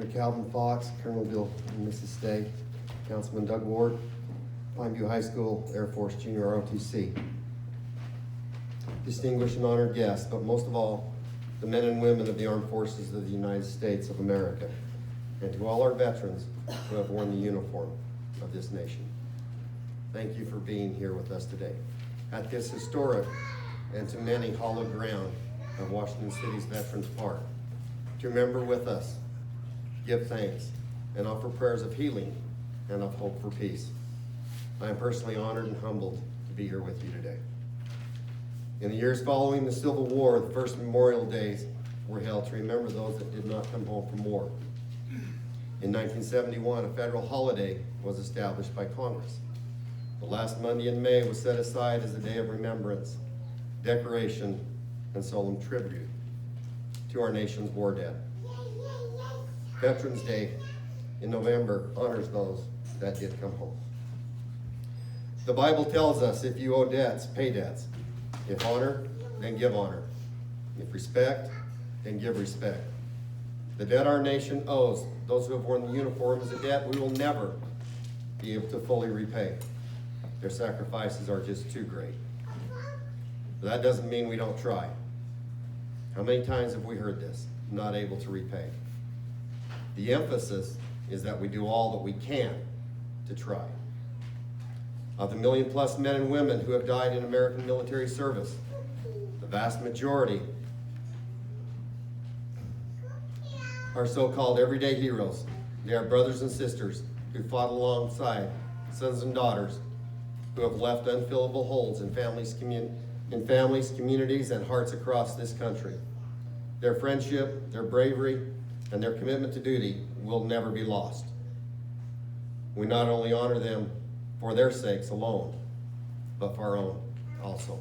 Brother Calvin Fox, Colonel Bill and Mrs. Stay, Councilman Doug Ward, Pineview High School Air Force Junior ROTC. Distinguished and honored guests, but most of all, the men and women of the Armed Forces of the United States of America, and to all our veterans who have worn the uniform of this nation. Thank you for being here with us today at this historic and to many hallowed ground of Washington City's Veterans Park, to remember with us, give thanks, and offer prayers of healing and of hope for peace. I am personally honored and humbled to be here with you today. In the years following the Civil War, the first Memorial Days were held to remember those that did not come home from war. In 1971, a federal holiday was established by Congress. The last Monday in May was set aside as a day of remembrance, decoration, and solemn tribute to our nation's war dead. Veterans Day in November honors those that did come home. The Bible tells us if you owe debts, pay debts. If honor, then give honor. If respect, then give respect. The debt our nation owes those who have worn the uniform is a debt we will never be able to fully repay. Their sacrifices are just too great. But that doesn't mean we don't try. How many times have we heard this? Not able to repay. The emphasis is that we do all that we can to try. Of the million-plus men and women who have died in American military service, the vast majority are so-called everyday heroes. They are brothers and sisters who fought alongside sons and daughters who have left unfillable holes in families, communities, and hearts across this country. Their friendship, their bravery, and their commitment to duty will never be lost. We not only honor them for their sakes alone, but for our own also.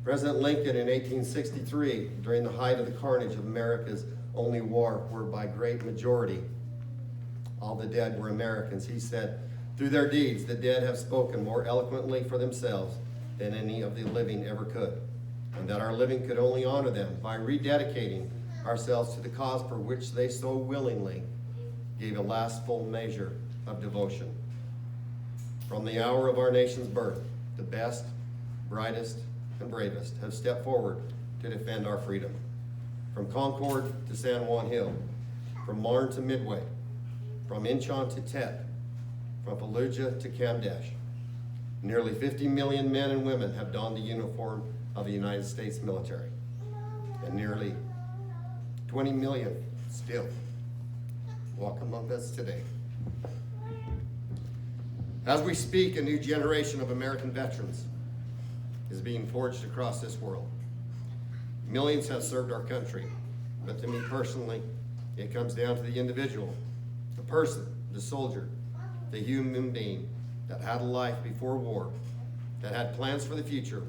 President Lincoln in 1863, during the height of the carnage of America's only war, where by great majority all the dead were Americans, he said, "Through their deeds, the dead have spoken more eloquently for themselves than any of the living ever could, and that our living could only honor them by rededicating ourselves to the cause for which they so willingly gave a last full measure of devotion." From the hour of our nation's birth, the best, brightest, and bravest have stepped forward to defend our freedom. From Concord to San Juan Hill, from Marne to Midway, from Incheon to Tet, from Fallujah to Kamdesh, nearly 50 million men and women have donned the uniform of the United States military, and nearly 20 million still walk among us today. As we speak, a new generation of American veterans is being forged across this world. Millions have served our country, but to me personally, it comes down to the individual, the person, the soldier, the human being that had a life before war, that had plans for the future,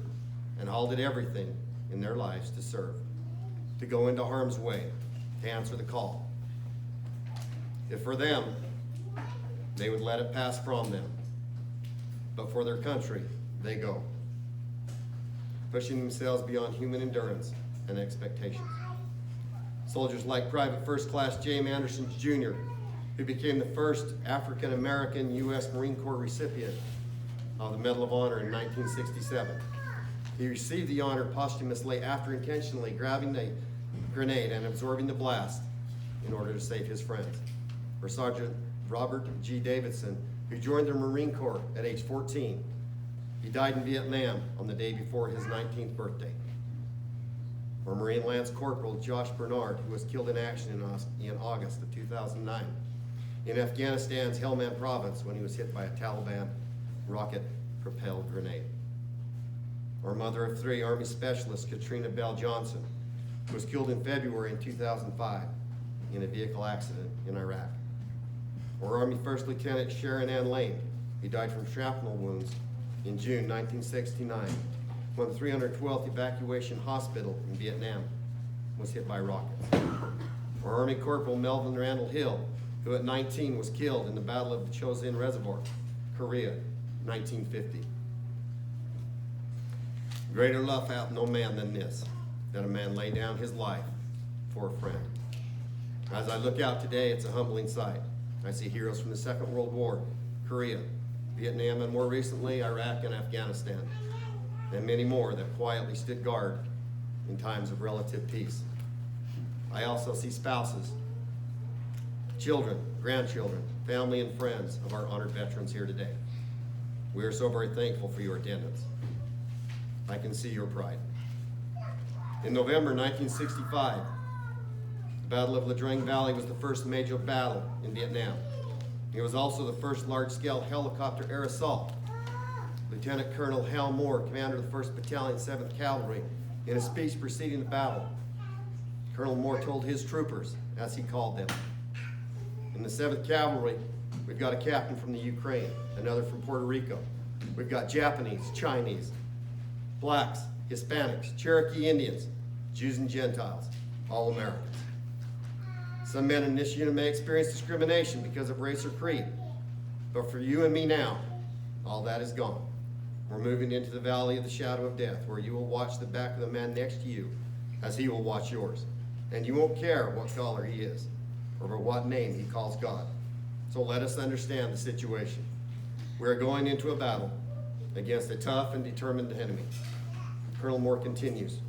and all did everything in their lives to serve, to go into harm's way, to answer the call. If for them, they would let it pass from them, but for their country, they go, pushing themselves beyond human endurance and expectations. Soldiers like Private First Class James Anderson Jr., who became the first African-American U.S. Marine Corps recipient of the Medal of Honor in 1967. He received the honor posthumously after intentionally grabbing a grenade and absorbing the blast in order to save his friends. For Sergeant Robert G. Davidson, who joined the Marine Corps at age 14, he died in Vietnam on the day before his 19th birthday. For Marine Lance Corporal Josh Bernard, who was killed in action in August of 2009 in Afghanistan's Helmand province when he was hit by a Taliban rocket-propelled grenade. Or mother of three, Army Specialist Katrina Bell Johnson, who was killed in February in 2005 in a vehicle accident in Iraq. Or Army First Lieutenant Sharon Ann Lane, who died from shrapnel wounds in June 1969 when the 312th Evacuation Hospital in Vietnam was hit by rockets. Or Army Corporal Melvin Randall Hill, who at 19 was killed in the Battle of the Chosin Reservoir, Korea, 1950. Greater love hath no man than this, that a man lay down his life for a friend. As I look out today, it's a humbling sight. I see heroes from the Second World War, Korea, Vietnam, and more recently, Iraq and Afghanistan, and many more that quietly stood guard in times of relative peace. I also see spouses, children, grandchildren, family, and friends of our honored veterans here today. We are so very thankful for your attendance. I can see your pride. In November 1965, the Battle of Ladrang Valley was the first major battle in Vietnam. It was also the first large-scale helicopter air assault. Lieutenant Colonel Hal Moore, commander of the 1st Battalion, 7th Cavalry, in a speech preceding the battle, Colonel Moore told his troopers, as he called them, in the 7th Cavalry, we've got a captain from the Ukraine, another from Puerto Rico. We've got Japanese, Chinese, blacks, Hispanics, Cherokee Indians, Jews and Gentiles, all Americans. Some men in this unit may experience discrimination because of race or creed, but for you and me now, all that is gone. We're moving into the valley of the shadow of death, where you will watch the back of the man next to you as he will watch yours. And you won't care what color he is or what name he calls God. So let us understand the situation. We're going into a battle against a tough and determined enemy. Colonel Moore continues,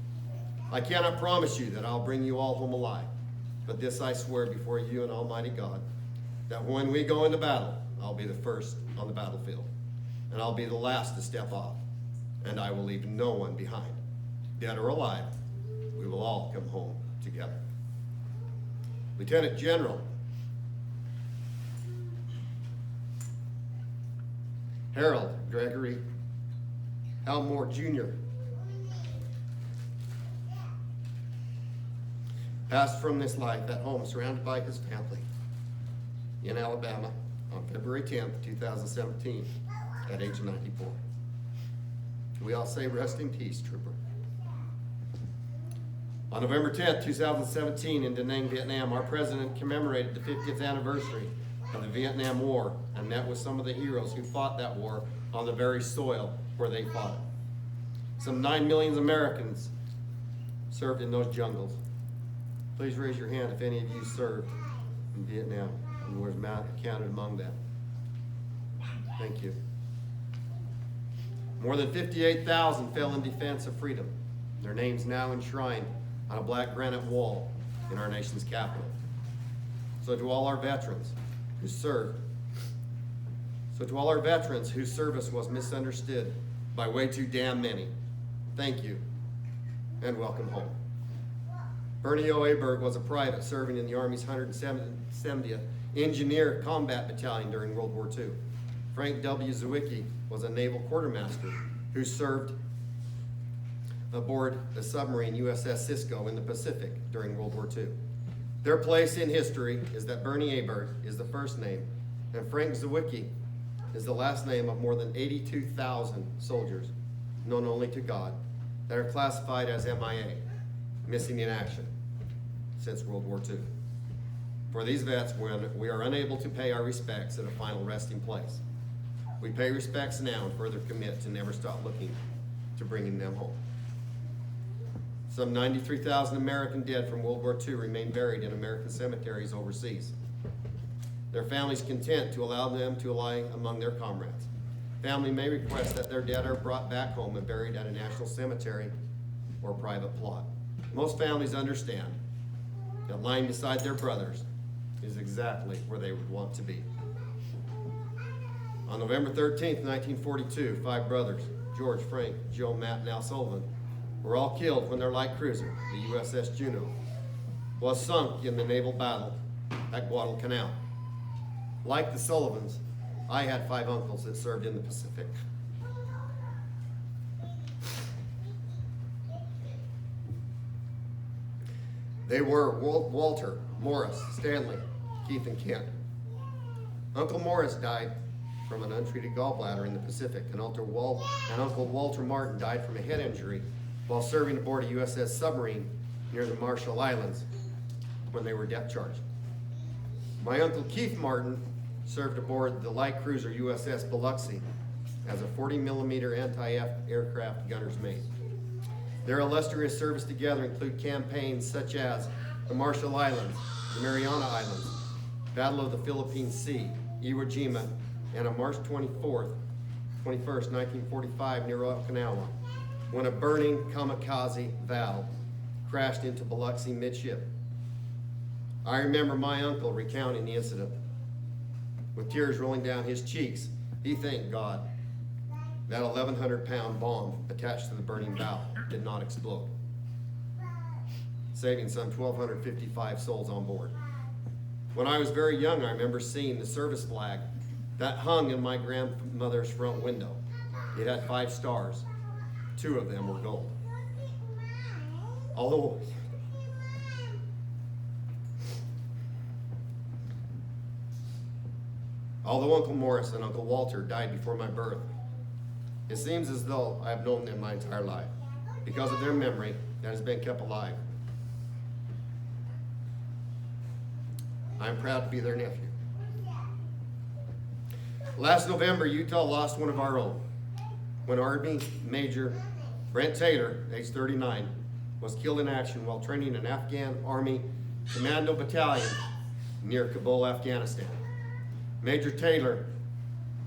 I cannot promise you that I'll bring you all home alive, but this I swear before you and Almighty God, that when we go into battle, I'll be the first on the battlefield, and I'll be the last to step off, and I will leave no one behind. Dead or alive, we will all come home together. Lieutenant General Harold Gregory Elmore Jr. passed from this life at home surrounded by his family in Alabama on February 10th, 2017 at age 94. We all say rest in peace, trooper. On November 10th, 2017 in Da Nang, Vietnam, our president commemorated the 50th anniversary of the Vietnam War and met with some of the heroes who fought that war on the very soil where they fought it. Some 9 million Americans served in those jungles. Please raise your hand if any of you served in Vietnam and was counted among them. Thank you. More than 58,000 fell in defense of freedom. Their names now enshrined on a black granite wall in our nation's capital. So to all our veterans whose service was misunderstood by way too damn many, thank you and welcome home. Bernie O. Aberg was a private serving in the Army's 170th Engineer Combat Battalion during World War II. Frank W. Zawicki was a naval quartermaster who served aboard the submarine USS Cisco in the Pacific during World War II. Their place in history is that Bernie Aberg is the first name, and Frank Zawicki is the last name of more than 82,000 soldiers, known only to God, that are classified as MIA, missing in action, since World War II. For these vets, we are unable to pay our respects at a final resting place. We pay respects now and further commit to never stop looking to bringing them home. Some 93,000 American dead from World War II remain buried in American cemeteries overseas. Their families content to allow them to lie among their comrades. Family may request that their dead are brought back home and buried at a national cemetery or private plot. Most families understand that lying beside their brothers is exactly where they would want to be. On November 13th, 1942, 5 brothers, George, Frank, Joe, Matt, and Al Sullivan, were all killed when their light cruiser, the USS Juno, was sunk in the naval battle at Guadalcanal. Like the Sullivans, I had 5 uncles that served in the Pacific. They were Walter, Morris, Stanley, Keith, and Kent. Uncle Morris died from an untreated gallbladder in the Pacific, and Uncle Walter Martin died from a head injury while serving aboard a USS submarine near the Marshall Islands when they were depth charged. My Uncle Keith Martin served aboard the light cruiser USS Biloxi as a 40mm anti-aircraft gunner's mate. Their illustrious service together include campaigns such as the Marshall Islands, the Mariana Islands, Battle of the Philippine Sea, Iwo Jima, and on March 21st, 1945, near Okinawa, when a burning kamikaze Val crashed into Biloxi midship. I remember my uncle recounting the incident. With tears rolling down his cheeks, he thanked God that 1,100-pound bomb attached to the burning bow did not explode, saving some 1,255 souls on board. When I was very young, I remember seeing the service flag that hung in my grandmother's front window. It had 5 stars. 2 of them were gold. Although Uncle Morris and Uncle Walter died before my birth, it seems as though I have known them my entire life because of their memory that has been kept alive. I am proud to be their nephew. Last November, Utah lost one of our own when Army Major Brent Taylor, age 39, was killed in action while training an Afghan Army Commando Battalion near Kabul, Afghanistan. Major Taylor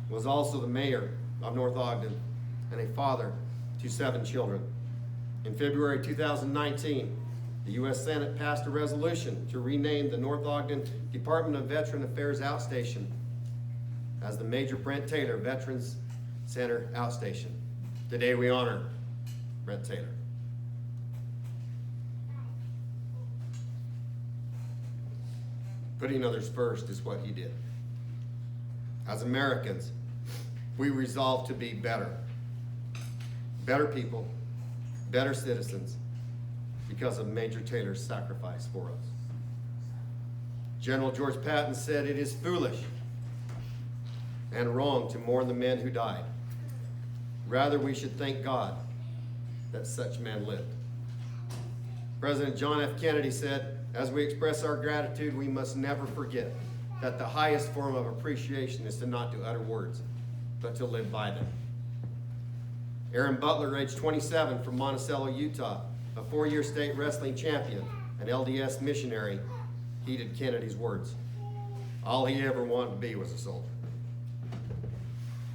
was also the mayor of North Ogden and a father to 7 children. In February 2019, the U.S. Senate passed a resolution to rename the North Ogden Department of Veteran Affairs Outstation as the Major Brent Taylor Veterans Center Outstation. Today we honor Brent Taylor. Putting others first is what he did. As Americans, we resolve to be better. Better people, better citizens, because of Major Taylor's sacrifice for us. General George Patton said, "It is foolish and wrong to mourn the men who died. Rather, we should thank God that such men lived." President John F. Kennedy said, "As we express our gratitude, we must never forget that the highest form of appreciation is to not to utter words, but to live by them." Aaron Butler, age 27, from Monticello, Utah, a 4-year state wrestling champion, an LDS missionary, heeded Kennedy's words. All he ever wanted to be was a soldier.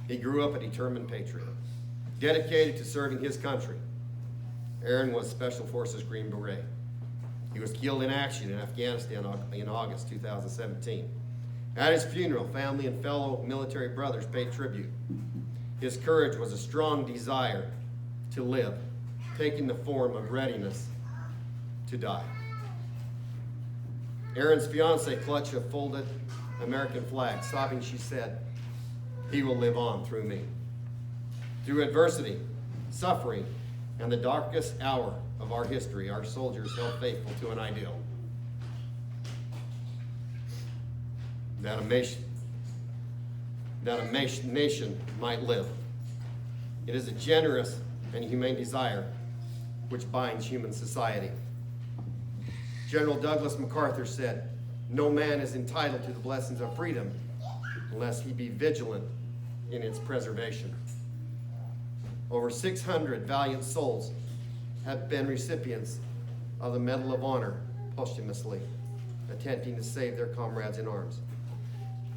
He grew up a determined patriot, dedicated to serving his country. Aaron was Special Forces Green Beret. He was killed in action in Afghanistan in August 2017. At his funeral, family and fellow military brothers paid tribute. His courage was a strong desire to live, taking the form of readiness to die. Aaron's fiancée clutched a folded American flag. Sobbing, she said, "He will live on through me." Through adversity, suffering, and the darkest hour of our history, our soldiers held faithful to an ideal. That a nation might live. It is a generous and humane desire which binds human society. General Douglas MacArthur said, "No man is entitled to the blessings of freedom unless he be vigilant in its preservation." Over 600 valiant souls have been recipients of the Medal of Honor posthumously, attempting to save their comrades in arms.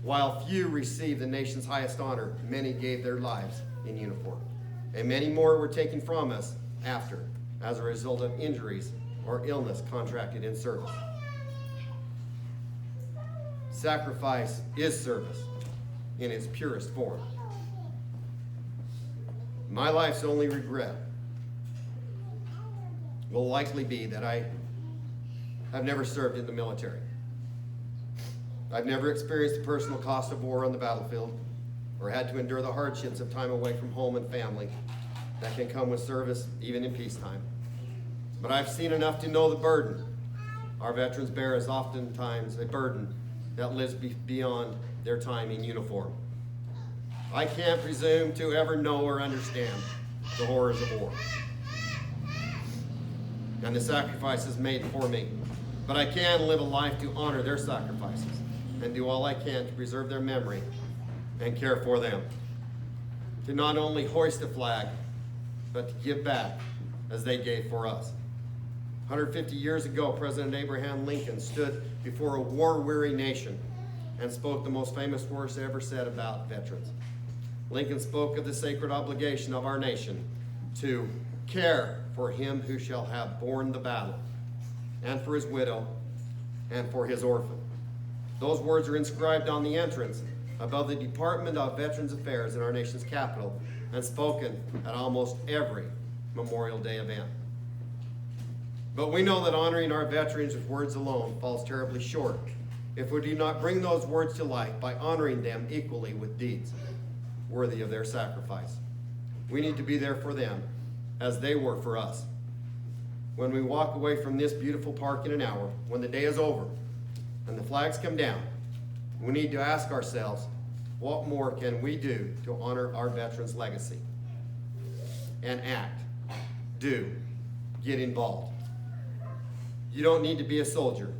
While few received the nation's highest honor, many gave their lives in uniform. And many more were taken from us after, as a result of injuries or illness contracted in service. Sacrifice is service in its purest form. My life's only regret will likely be that I have never served in the military. I've never experienced the personal cost of war on the battlefield or had to endure the hardships of time away from home and family that can come with service, even in peacetime. But I've seen enough to know the burden our veterans bear is oftentimes a burden that lives beyond their time in uniform. I can't presume to ever know or understand the horrors of war and the sacrifices made for me, but I can live a life to honor their sacrifices and do all I can to preserve their memory and care for them. To not only hoist a flag, but to give back as they gave for us. 150 years ago, President Abraham Lincoln stood before a war-weary nation and spoke the most famous words ever said about veterans. Lincoln spoke of the sacred obligation of our nation to care for him who shall have borne the battle, and for his widow, and for his orphan. Those words are inscribed on the entrance above the Department of Veterans Affairs in our nation's capital and spoken at almost every Memorial Day event. But we know that honoring our veterans with words alone falls terribly short if we do not bring those words to life by honoring them equally with deeds worthy of their sacrifice. We need to be there for them as they were for us. When we walk away from this beautiful park in an hour, when the day is over and the flags come down, we need to ask ourselves, what more can we do to honor our veterans' legacy? And act, do, get involved. You don't need to be a soldier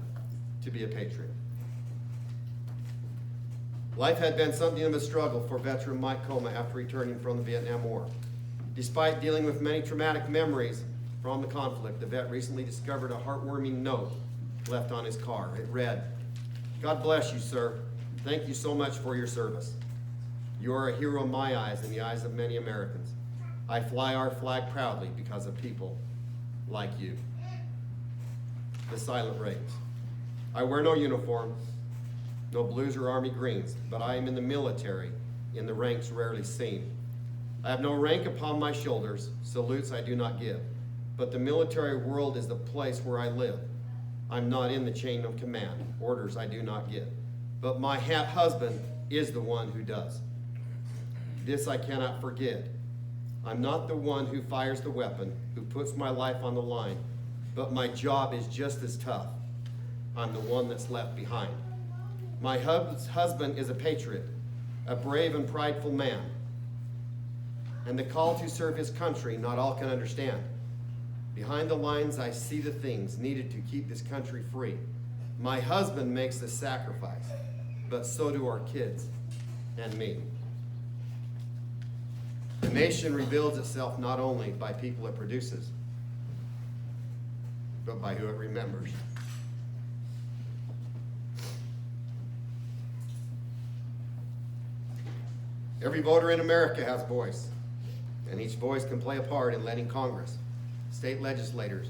to be a patriot. Life had been something of a struggle for veteran Mike Coma after returning from the Vietnam War. Despite dealing with many traumatic memories from the conflict, the vet recently discovered a heartwarming note left on his car. It read, "God bless you, sir. Thank you so much for your service. You are a hero in my eyes and the eyes of many Americans. I fly our flag proudly because of people like you." The silent reigns. I wear no uniform, no blues or army greens, but I am in the military, in the ranks rarely seen. I have no rank upon my shoulders, salutes I do not give, but the military world is the place where I live. I'm not in the chain of command, orders I do not give, but my husband is the one who does. This I cannot forget. I'm not the one who fires the weapon, who puts my life on the line, but my job is just as tough. I'm the one that's left behind. My husband is a patriot, a brave and prideful man, and the call to serve his country not all can understand. Behind the lines I see the things needed to keep this country free. My husband makes the sacrifice, but so do our kids and me. The nation rebuilds itself not only by people it produces, but by who it remembers. Every voter in America has a voice, and each voice can play a part in letting Congress, state legislators,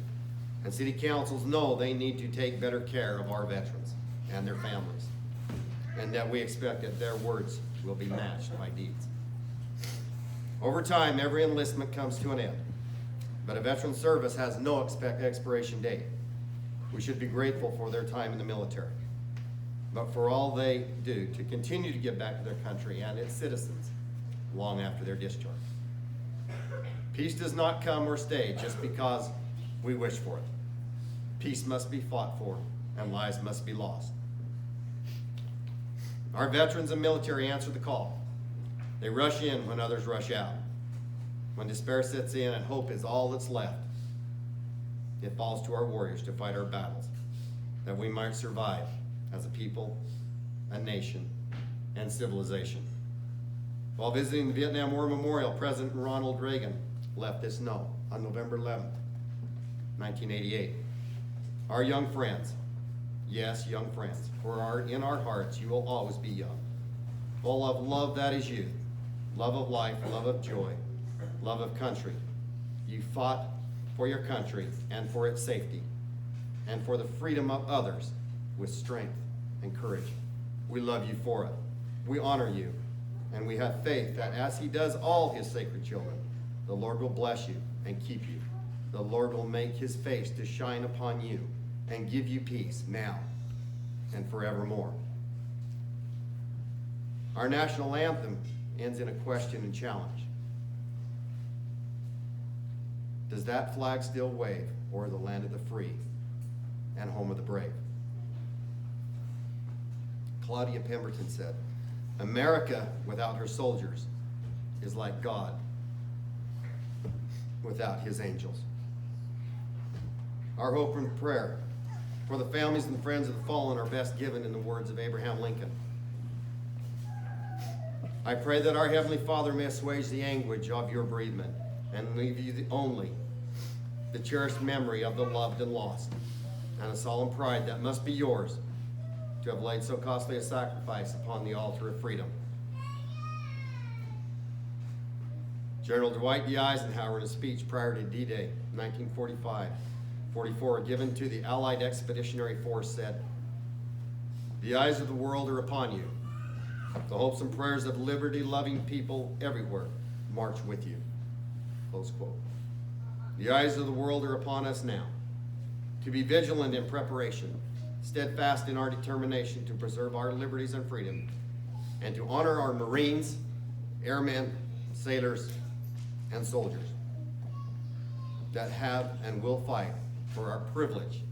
and city councils know they need to take better care of our veterans and their families, and that we expect that their words will be matched by deeds. Over time, every enlistment comes to an end, but a veteran service has no expiration date. We should be grateful for their time in the military, but for all they do to continue to give back to their country and its citizens long after their discharge. Peace does not come or stay just because we wish for it. Peace must be fought for, and lives must be lost. Our veterans and military answer the call. They rush in when others rush out. When despair sets in and hope is all that's left, it falls to our warriors to fight our battles, that we might survive as a people, a nation, and civilization. While visiting the Vietnam War Memorial, President Ronald Reagan left this note on November 11th, 1988. Our young friends, yes, young friends, for in our hearts you will always be young, full of love that is youth, love of life, love of joy, love of country. You fought for your country and for its safety, and for the freedom of others with strength and courage. We love you for it. We honor you, and we have faith that as he does all his sacred children, the Lord will bless you and keep you. The Lord will make his face to shine upon you and give you peace now and forevermore. Our national anthem ends in a question and challenge. Does that flag still wave o'er the land of the free and home of the brave? Claudia Pemberton said, "America without her soldiers is like God without his angels." Our hope and prayer for the families and friends of the fallen are best given in the words of Abraham Lincoln. I pray that our Heavenly Father may assuage the anguish of your bereavement and leave you the only the cherished memory of the loved and lost, and a solemn pride that must be yours to have laid so costly a sacrifice upon the altar of freedom. General Dwight D. Eisenhower, in a speech prior to D-Day, 1945-44, given to the Allied Expeditionary Force, said, "The eyes of the world are upon you. The hopes and prayers of liberty-loving people everywhere march with you." Close quote. The eyes of the world are upon us now, to be vigilant in preparation, steadfast in our determination to preserve our liberties and freedom, and to honor our Marines, airmen, sailors, and soldiers that have and will fight for our privilege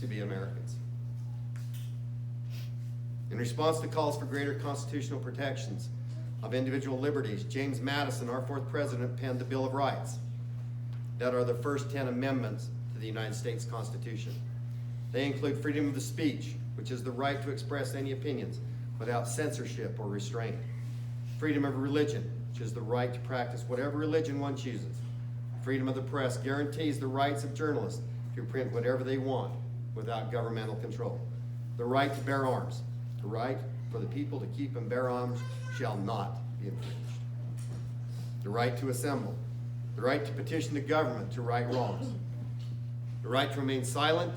to be Americans. In response to calls for greater constitutional protections of individual liberties, James Madison, our fourth president, penned the Bill of Rights that are the first 10 amendments to the United States Constitution. They include freedom of the speech, which is the right to express any opinions without censorship or restraint. Freedom of religion, which is the right to practice whatever religion one chooses. Freedom of the press guarantees the rights of journalists to print whatever they want without governmental control. The right to bear arms, the right for the people to keep and bear arms shall not be infringed. The right to assemble, the right to petition the government to right wrongs, the right to remain silent,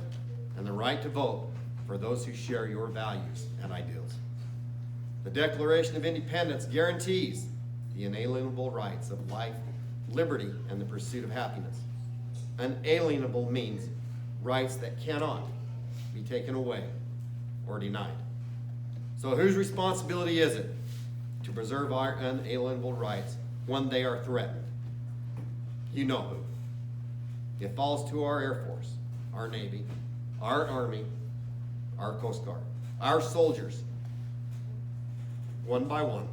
and the right to vote for those who share your values and ideals. The Declaration of Independence guarantees the inalienable rights of life, liberty, and the pursuit of happiness. Unalienable means rights that cannot be taken away or denied. So whose responsibility is it to preserve our unalienable rights when they are threatened? You know who. It falls to our Air Force, our Navy, our Army, our Coast Guard, our soldiers, one by one.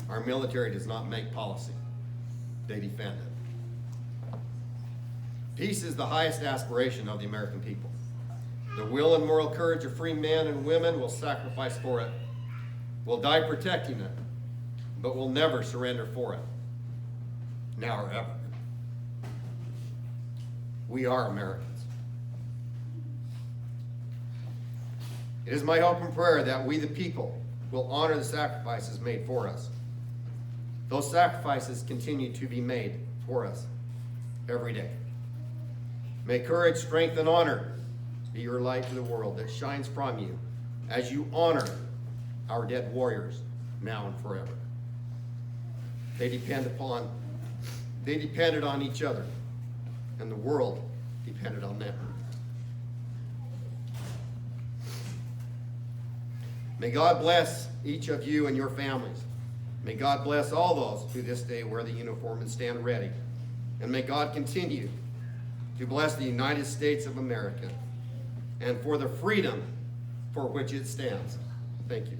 Our military does not make policy. They defend it. Peace is the highest aspiration of the American people. The will and moral courage of free men and women will sacrifice for it, will die protecting it, but will never surrender for it, now or ever. We are Americans. It is my hope and prayer that we, the people, will honor the sacrifices made for us. Those sacrifices continue to be made for us every day. May courage, strength, and honor be your light to the world that shines from you as you honor our dead warriors now and forever. They depended on each other, and the world depended on them. May God bless each of you and your families. May God bless all those who this day wear the uniform and stand ready. And may God continue to bless the United States of America and for the freedom for which it stands. Thank you.